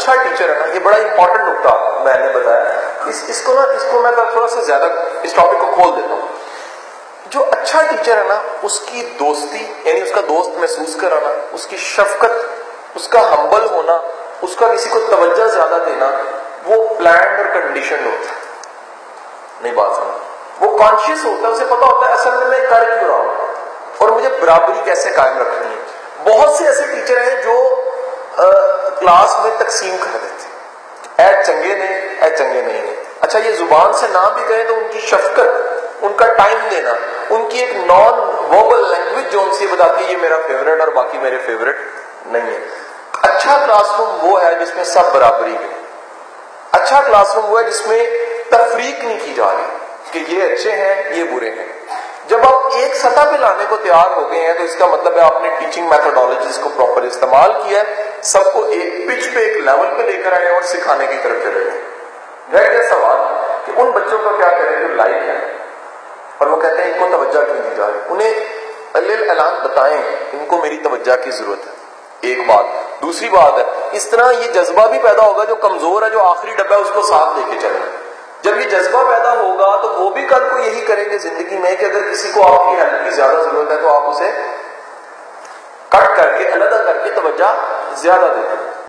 اچھا ٹیچر ہے نا، یہ بڑا امپورٹنٹ نقطہ میں نے بتایا، اس کو میں تھوڑا سا زیادہ اس ٹاپک کو کھول دیتا ہوں. جو اچھا ٹیچر ہے نا، اس کی دوستی یعنی اس کا دوست محسوس کرانا، اس کی شفقت، اس کا ہمبل ہونا، اس کا کسی کو توجہ زیادہ دینا، وہ پلانڈ اور کنڈیشنڈ ہوتا ہے. نہیں بات سمجھ، وہ کانشیس ہوتا ہے، اسے پتا ہوتا ہے اصل میں کر کیوں رہا ہوں اور مجھے برابری کیسے قائم رکھنی ہے. بہت سے ایسے ٹیچر ہیں جو کلاس میں تقسیم کر دیتے ہیں، اے چنگے نے اے چنگے نہیں نے. اچھا یہ زبان سے نہ بھی کہیں تو ان کی شفقت، ان کا ٹائم دینا، ان کی ایک نان وربل لینگویج جو ان سے بتاتی ہے یہ میرا فیوریٹ اور باقی میرے فیوریٹ نہیں ہے. اچھا کلاس روم وہ ہے جس میں سب برابری ہے. اچھا کلاس روم وہ ہے جس میں تفریق نہیں کی جا رہی کہ یہ اچھے ہیں یہ برے ہیں. جب آپ ایک سطح پہ لانے کو تیار ہو گئے ہیں تو اس کا مطلب ہے آپ نے ٹیچنگ میتھڈالوجیز کو پراپر استعمال کیا ہے، سب کو ایک پچ پہ ایک لیول پہ لے کر آئے اور سکھانے کی طرف چلے گئے. رہ گیا سوال کہ ان بچوں کا کیا کریں جو لائق ہے اور وہ کہتے ہیں ان کو توجہ کیوں دی جا رہی، انہیں اعلان بتائیں ان کو میری توجہ کی ضرورت ہے. ایک بات. دوسری بات ہے اس طرح یہ جذبہ بھی پیدا ہوگا جو کمزور ہے، جو آخری ڈبہ ہے اس کو ساتھ لے کے چلیں. جب یہ جذبہ پیدا ہوگا تو وہ بھی کل کو یہی کریں گے زندگی میں کہ اگر کسی کو آپ کی ہیلپ کی زیادہ ضرورت ہے تو آپ اسے کٹ کر کے علیحدہ کر کے توجہ زیادہ دیتے ہیں.